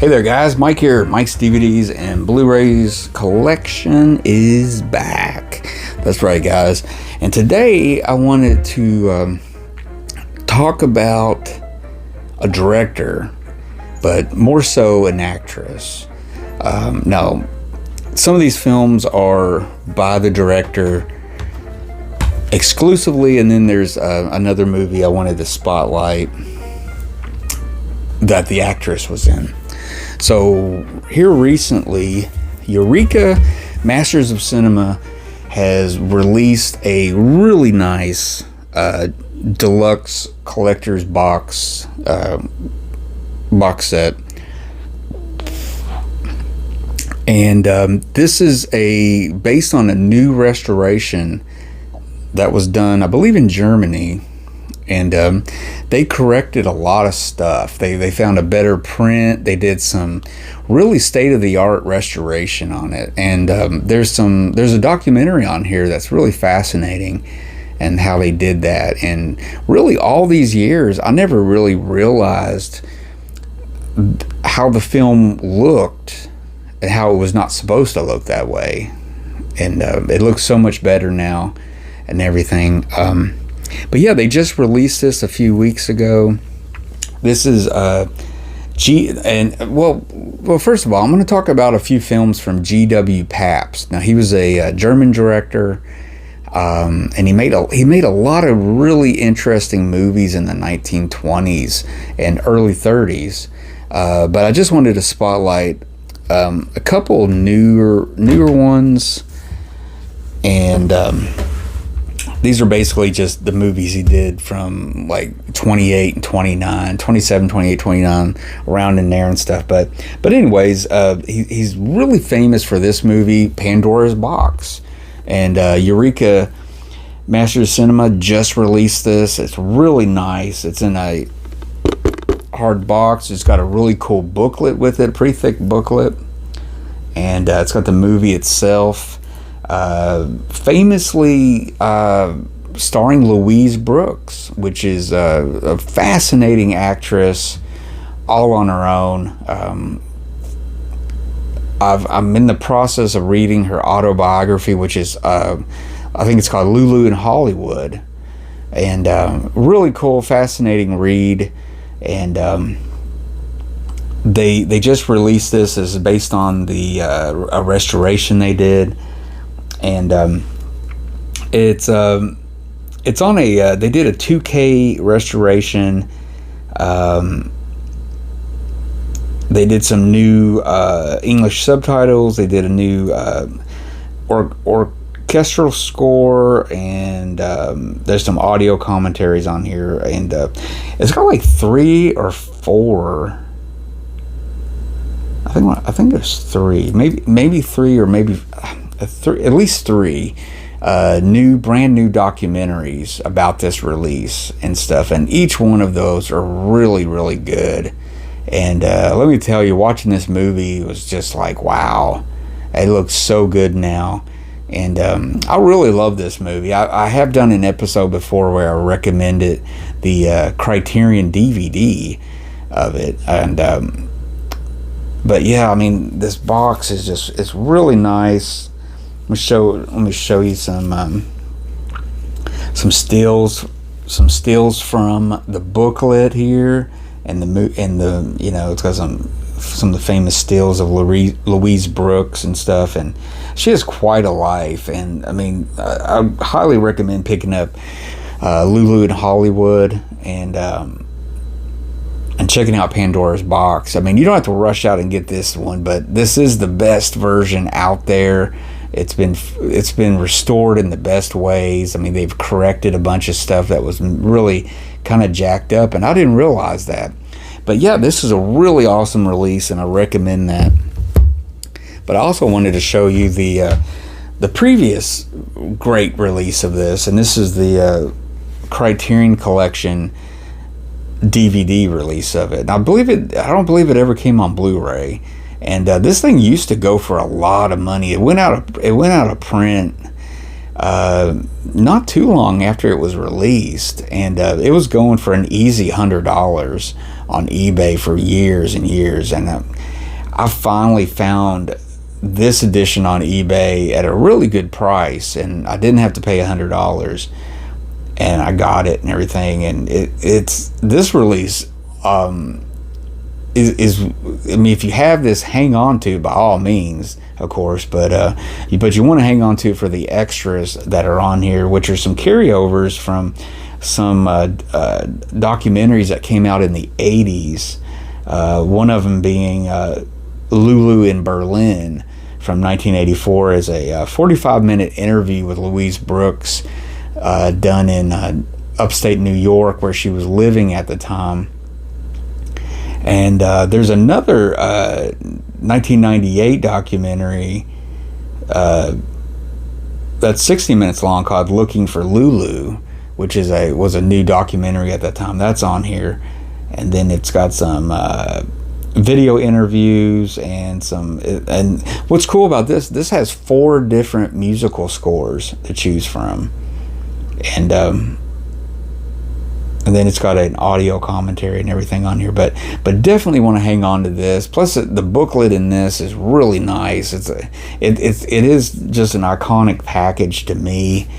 Hey there guys, Mike here. Mike's DVDs and Blu-rays collection is back. That's right guys. And today I wanted to talk about a director, but more so an actress. Now, some of these films are by the director exclusively, and then there's another movie I wanted to spotlight that the actress was in. So here recently, Eureka Masters of Cinema has released a really nice deluxe collector's box set. And this is based on a new restoration that was done, I believe, in Germany. And they corrected a lot of stuff. They found a better print. They did some really state-of-the-art restoration on it. And there's a documentary on here that's really fascinating, and how they did that. And really, all these years, I never really realized how the film looked and how it was not supposed to look that way. And it looks so much better now and everything. But yeah, they just released this a few weeks ago. This is well, first of all, I'm going to talk about a few films from G.W. Pabst. Now, he was a German director, and he made a lot of really interesting movies in the 1920s and early 30s. But I just wanted to spotlight a couple newer ones, and these are basically just the movies he did from like 28 and 29, 27, 28, 29, around in there and stuff. But anyways, he's really famous for this movie, Pandora's Box. And Eureka Masters of Cinema just released this. It's really nice. It's in a hard box. It's got a really cool booklet with it, a pretty thick booklet. And it's got the movie itself. Famously starring Louise Brooks, which is a fascinating actress all on her own. I'm in the process of reading her autobiography, which is I think it's called Lulu in Hollywood, and really cool, fascinating read. And they just released this as based on a restoration they did. And it's on they did a 2K restoration. They did some new English subtitles. They did a new orchestral score, and there's some audio commentaries on here. And it's got like 3 or 4. I think there's 3, maybe 3, or maybe. At least 3 brand new documentaries about this release and stuff, and each one of those are really, really good. And let me tell you, watching this movie was just like, wow, it looks so good now. And I really love this movie. I have done an episode before where I recommended the Criterion DVD of it. And but yeah, I mean, this box is it's really nice. Let me show you some stills from the booklet here, and the it's got some of the famous stills of Louise Brooks and stuff, and she has quite a life. And I mean, I highly recommend picking up Lulu in Hollywood and checking out Pandora's Box. I mean, you don't have to rush out and get this one, but this is the best version out there. It's been restored in the best ways. I mean, they've corrected a bunch of stuff that was really kind of jacked up, and I didn't realize that. But yeah, this is a really awesome release, and I recommend that. But I also wanted to show you the previous great release of this, and this is the Criterion Collection DVD release of it. And I don't believe it ever came on Blu-ray. And this thing used to go for a lot of money. It went out of print not too long after it was released, and it was going for an easy $100 on eBay for years and years. And I finally found this edition on eBay at a really good price, and I didn't have to pay $100, and I got it and everything. And it's this release is I mean, if you have this, hang on to it by all means, of course, but you want to hang on to it for the extras that are on here, which are some carryovers from some documentaries that came out in the 80s. One of them being Lulu in Berlin from 1984, as a 45-minute interview with Louise Brooks, done in upstate New York, where she was living at the time. And there's another 1998 documentary that's 60 minutes long, called Looking for Lulu, which was a new documentary at that time. That's on here. And then it's got some video interviews and what's cool about this has 4 different musical scores to choose from. And then it's got an audio commentary and everything on here, but definitely want to hang on to this. Plus, the booklet in this is really nice. It is just an iconic package to me.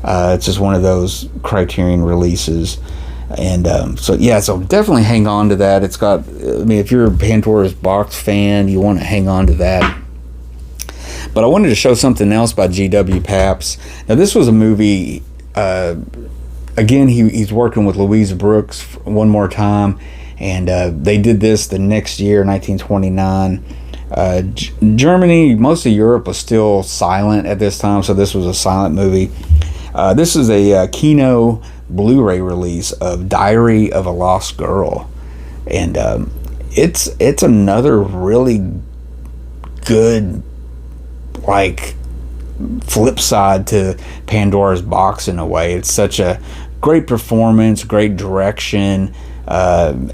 It's just one of those Criterion releases, and so definitely hang on to that. It's got, I mean, if you're a Pandora's Box fan, you want to hang on to that. But I wanted to show something else by G.W. Pabst. Now, this was a movie. Again, he's working with Louise Brooks one more time, and they did this the next year, 1929. Germany, most of Europe was still silent at this time, so this was a silent movie. This is a Kino Blu-ray release of Diary of a Lost Girl, and it's another really good, like, flip side to Pandora's Box in a way. It's such a great performance, great direction,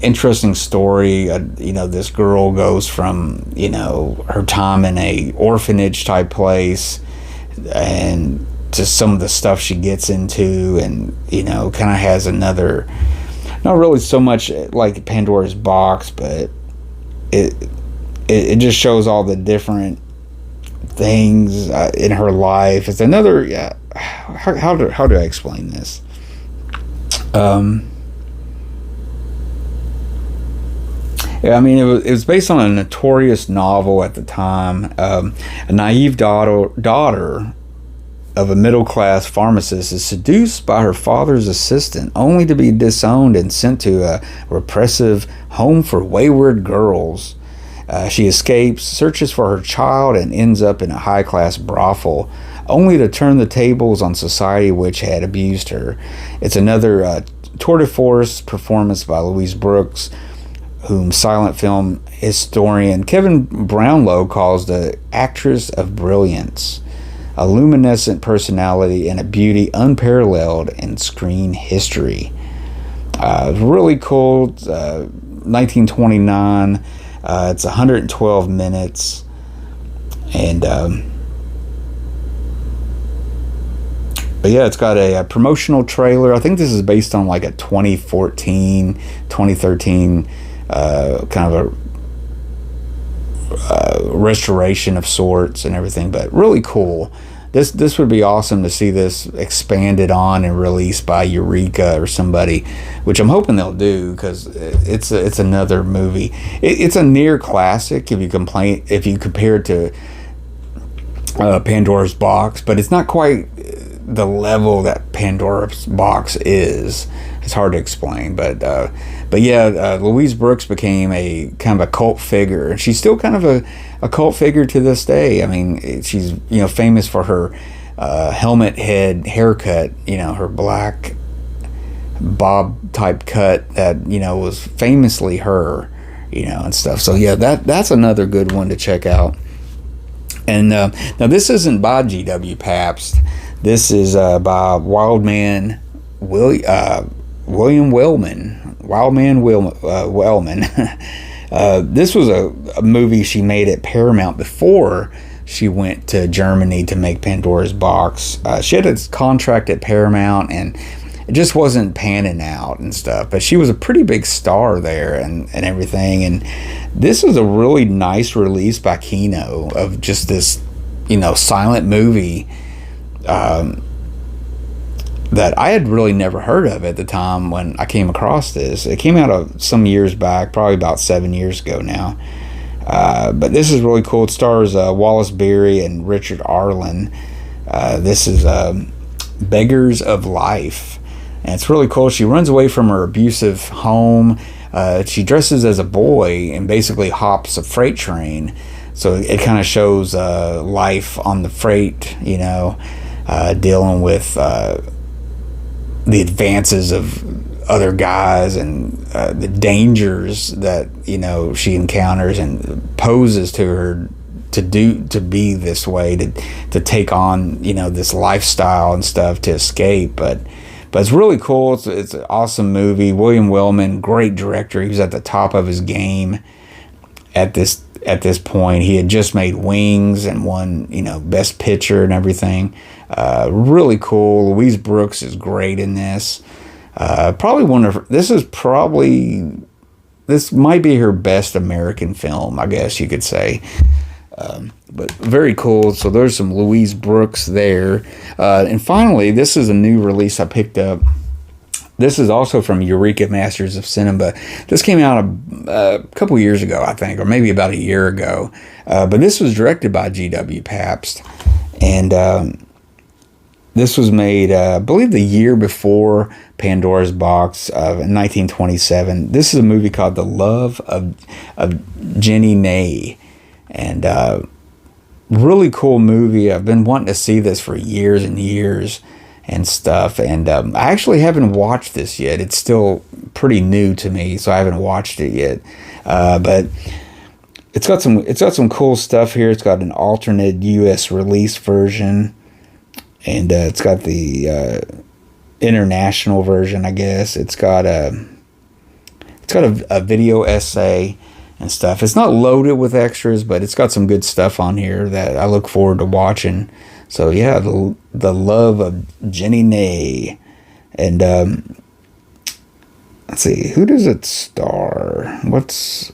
interesting story. This girl goes from, her time in a orphanage type place, and just some of the stuff she gets into, and kind of has another, not really so much like Pandora's Box, but it just shows all the different things in her life. It's another, how do I explain this? I mean, it was based on a notorious novel at the time. A naive daughter of a middle-class pharmacist is seduced by her father's assistant, only to be disowned and sent to a repressive home for wayward girls. She escapes, searches for her child, and ends up in a high-class brothel, only to turn the tables on society, which had abused her. It's another tour de force performance by Louise Brooks, whom silent film historian Kevin Brownlow calls the actress of brilliance, a luminescent personality and a beauty unparalleled in screen history. Really cool. 1929. It's 112 minutes, and but yeah, it's got a promotional trailer. I think this is based on like a 2014, 2013 kind of a restoration of sorts and everything, but really cool. This would be awesome to see this expanded on and released by Eureka or somebody, which I'm hoping they'll do, because it's another movie. It's a near classic if you compare it to Pandora's Box, but it's not quite the level that Pandora's Box is. It's hard to explain, but yeah, Louise Brooks became a kind of a cult figure, and she's still kind of a cult figure to this day. I mean, she's famous for her helmet head haircut, her black bob type cut that was famously her, and stuff. So yeah, that's another good one to check out. And now this isn't by G.W. Pabst. This is by Wildman William Wellman. Wellman. This was a movie she made at Paramount before she went to Germany to make Pandora's Box. She had a contract at Paramount, and it just wasn't panning out and stuff. But she was a pretty big star there and everything. And this is a really nice release by Kino of just this, silent movie that I had really never heard of at the time when I came across this. It came out some years back, probably about 7 years ago now. But this is really cool. It stars Wallace Beery and Richard Arlen. This is Beggars of Life. And it's really cool. She runs away from her abusive home. She dresses as a boy and basically hops a freight train. So it kind of shows life on the freight, dealing with the advances of other guys and the dangers that she encounters and poses to her to be this way, to take on this lifestyle and stuff to escape. But it's really cool. It's an awesome movie. William Wellman, great director. He was at the top of his game at this point. He had just made Wings and won Best Picture and everything. Really cool. Louise Brooks is great in this. Probably this might be her best American film, I guess you could say. But very cool. So there's some Louise Brooks there. And finally, this is a new release I picked up. This is also from Eureka Masters of Cinema. This came out a couple years ago, I think, or maybe about a year ago. But this was directed by G.W. Pabst. And this was made, I believe, the year before Pandora's Box in 1927. This is a movie called The Love of Jenny Ney. And really cool movie. I've been wanting to see this for years and years and stuff. And I actually haven't watched this yet. It's still pretty new to me, so I haven't watched it yet. But it's got some cool stuff here. It's got an alternate U.S. release version. And it's got the international version, I guess. It's got a video essay and stuff. It's not loaded with extras, but it's got some good stuff on here that I look forward to watching. So yeah, the Love of Jenny Ney. And let's see, who does it star? What's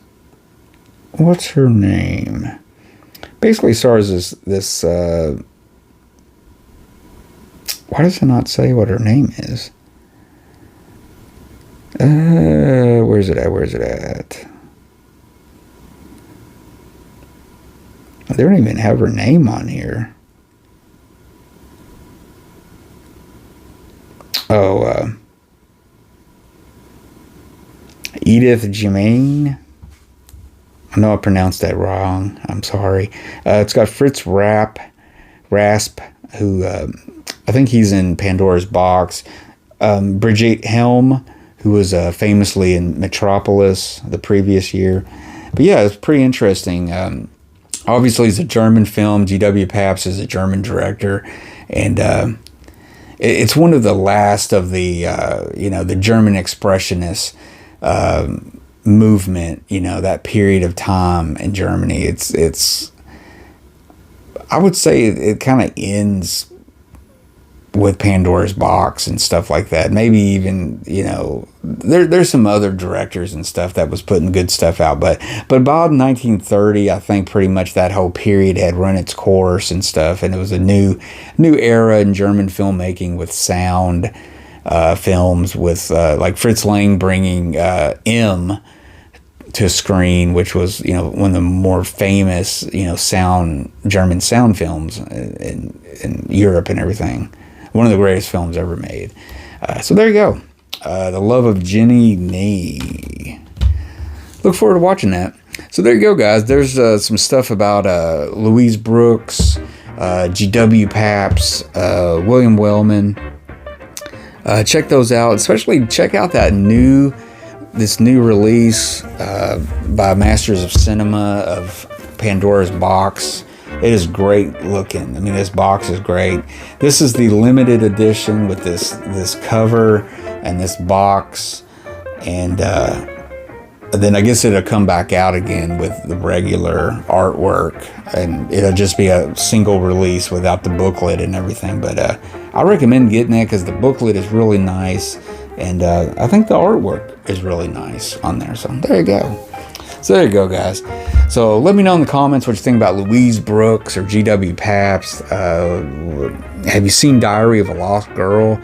her name? Basically stars this why does it not say what her name is? Where's it at? They don't even have her name on here. Oh, Edith Germain. I know I pronounced that wrong. I'm sorry. It's got Fritz Rasp, who I think he's in Pandora's Box. Brigitte Helm, who was famously in Metropolis the previous year. But yeah, it's pretty interesting. Obviously, it's a German film. G.W. Pabst is a German director. And it's one of the last of the, the German Expressionist movement, that period of time in Germany. It's I would say it kind of ends with Pandora's Box and stuff like that. Maybe even, there's some other directors and stuff that was putting good stuff out. But about 1930, I think pretty much that whole period had run its course and stuff. And it was a new era in German filmmaking with sound films, with like Fritz Lang bringing M to screen, which was, one of the more famous, German sound films in Europe and everything. One of the greatest films ever made. So there you go. The Love of Jenny Ney. Look forward to watching that. So there you go, guys. There's some stuff about Louise Brooks, G.W. Pabst, William Wellman. Check those out. Especially check out this new release by Masters of Cinema of Pandora's Box. It is great looking. I mean, this box is great. This is the limited edition with this cover and this box, and then I guess it'll come back out again with the regular artwork, and it'll just be a single release without the booklet and everything. But I recommend getting that because the booklet is really nice, and I think the artwork is really nice on there. So there you go. So there you go, guys. So let me know in the comments what you think about Louise Brooks or G.W. Pabst. Have you seen Diary of a Lost Girl?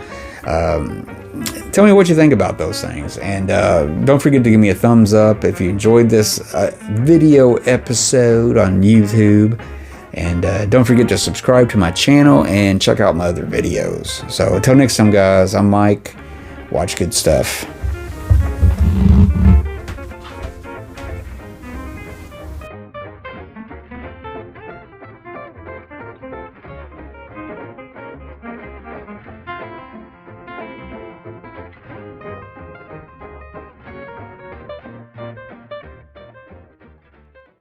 Tell me what you think about those things. And don't forget to give me a thumbs up if you enjoyed this video episode on YouTube. And don't forget to subscribe to my channel and check out my other videos. So until next time, guys, I'm Mike. Watch good stuff.